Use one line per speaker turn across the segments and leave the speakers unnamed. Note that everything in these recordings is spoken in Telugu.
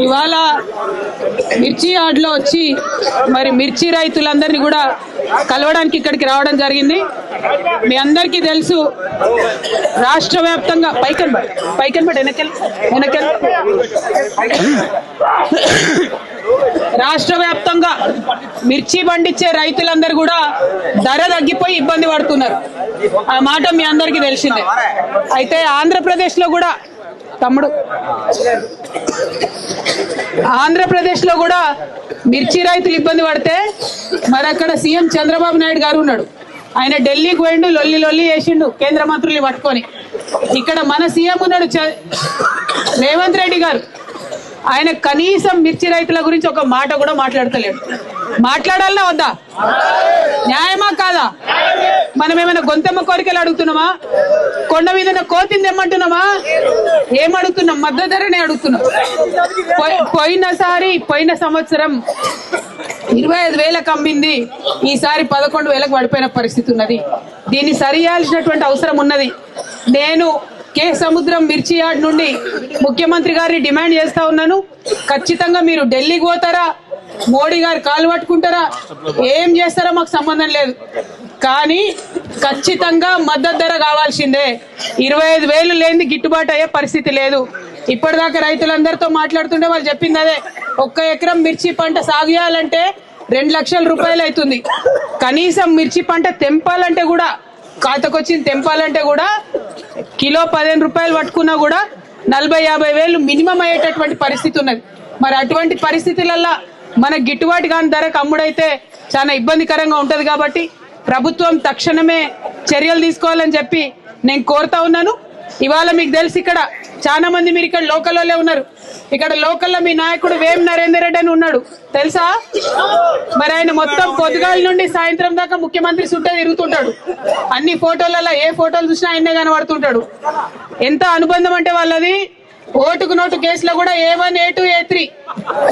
ఇవాళ మిర్చి యార్డ్లో వచ్చి మరి మిర్చి రైతులందరినీ కూడా కలవడానికి ఇక్కడికి రావడం జరిగింది. మీ అందరికీ తెలుసు రాష్ట్ర వ్యాప్తంగా రాష్ట్ర వ్యాప్తంగా మిర్చి పండించే రైతులందరూ కూడా ధర తగ్గిపోయి ఇబ్బంది పడుతున్నారు. ఆ మాట మీ అందరికీ తెలిసిందే. అయితే ఆంధ్రప్రదేశ్లో కూడా ఆంధ్రప్రదేశ్లో కూడా మిర్చి రైతులు ఇబ్బంది పడితే మరి అక్కడ సీఎం చంద్రబాబు నాయుడు గారు ఉన్నాడు. ఆయన ఢిల్లీకి పోయిండు, లొల్లి చేసిండు కేంద్ర మంత్రుల్ని పట్టుకొని. ఇక్కడ మన సీఎం ఉన్నాడు రేవంత్ రెడ్డి గారు. ఆయన కనీసం మిర్చి రైతుల గురించి ఒక మాట కూడా మాట్లాడతలేడు. మాట్లాడాలన్నా వద్దా? న్యాయమా కాదా? మనం ఏమైనా గొంతెమ్మ కోరికలు అడుగుతున్నామా? కొండ మీద కోతిని తెమ్మంటున్నామా? ఏమడుగుతున్నాం? మద్దతు ధరనే అడుగుతున్నాం. పోయిన సంవత్సరం 25,000 అమ్మింది, ఈసారి 11,000 పడిపోయిన పరిస్థితి ఉన్నది. దీన్ని సరి చేయాల్సినటువంటి అవసరం ఉన్నది. నేను కే సముద్రం మిర్చి యార్డ్ నుండి ముఖ్యమంత్రి గారిని డిమాండ్ చేస్తా ఉన్నాను. ఖచ్చితంగా మీరు ఢిల్లీకి పోతారా, మోడీ గారు కాలు పట్టుకుంటారా, ఏం చేస్తారో మాకు సంబంధం లేదు, కానీ ఖచ్చితంగా మద్దతు ధర కావాల్సిందే. 25,000 లేని గిట్టుబాటు అయ్యే పరిస్థితి లేదు. ఇప్పటిదాకా రైతులందరితో మాట్లాడుతుంటే వాళ్ళు చెప్పింది అదే. 1 ఎకరం మిర్చి పంట సాగు చేయాలంటే 2 లక్షల రూపాయలు అవుతుంది. కనీసం మిర్చి పంట తెంపాలంటే కూడా, ఖాతాకొచ్చింది తెంపాలంటే కూడా కిలో 15 రూపాయలు పట్టుకున్నా కూడా 40-50 వేలు మినిమం అయ్యేటటువంటి పరిస్థితి ఉన్నది. మరి అటువంటి పరిస్థితులలో మన గిట్టుబాటు కాని ధరకు అమ్ముడైతే చాలా ఇబ్బందికరంగా ఉంటది. కాబట్టి ప్రభుత్వం తక్షణమే చర్యలు తీసుకోవాలని చెప్పి నేను కోరుతా ఉన్నాను. ఇవాళ మీకు తెలుసు ఇక్కడ చాలా మంది మీరు ఇక్కడ లోకల్లోనే ఉన్నారు. ఇక్కడ లోకల్లో మీ నాయకుడు వేం నరేందర్ రెడ్డి అని ఉన్నాడు, తెలుసా? మరి ఆయన మొత్తం పొద్దుగాల నుండి సాయంత్రం దాకా ముఖ్యమంత్రి చుట్టూ తిరుగుతుంటాడు. అన్ని ఫోటోలలో ఏ ఫోటోలు చూసినా ఆయనే కనబడుతుంటాడు. ఎంత అనుబంధం అంటే వాళ్ళది. ఓటుకు నోటు కేసులో కూడా A1, A2, A3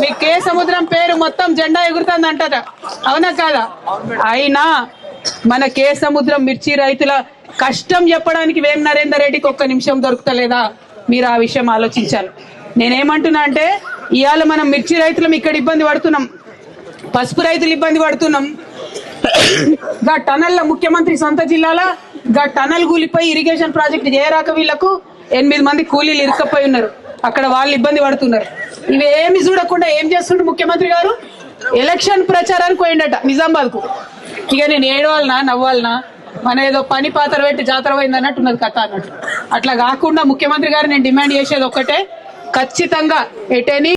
మీ కే సముద్రం పేరు మొత్తం జెండా ఎగురుతుంది అంటట. అవునా కాదా? అయినా మన కే సముద్రం మిర్చి రైతుల కష్టం చెప్పడానికి వేం నరేందర్ రెడ్డికి 1 నిమిషం దొరుకుతలేదా? మీరు ఆ విషయం ఆలోచించాలి. నేనేమంటున్నా అంటే ఇవాళ మనం మిర్చి రైతులం ఇక్కడ ఇబ్బంది పడుతున్నాం, పసుపు రైతులు ఇబ్బంది పడుతున్నాం. గా టనల్ల ముఖ్యమంత్రి సొంత జిల్లాల గా టనల్ కూలిపోయి ఇరిగేషన్ ప్రాజెక్ట్ చేయరాక వీళ్లకు 8 మంది కూలీలు ఇరుక్కపోయి ఉన్నారు. అక్కడ వాళ్ళు ఇబ్బంది పడుతున్నారు. ఇవేమి చూడకుండా ఏం చేస్తుండ్రు ముఖ్యమంత్రి గారు? ఎలక్షన్ ప్రచారానికి పోయిండట నిజామాబాద్ కు. ఇక నేను ఏడవాలనా నవ్వాలనా, మన ఏదో పని పాత్ర పెట్టి జాతర పోయింది అన్నట్టు ఉన్నది కథ అన్నట్టు. అట్లా కాకుండా ముఖ్యమంత్రి గారు నేను డిమాండ్ చేసేది ఒక్కటే, ఖచ్చితంగా ఎటెనీ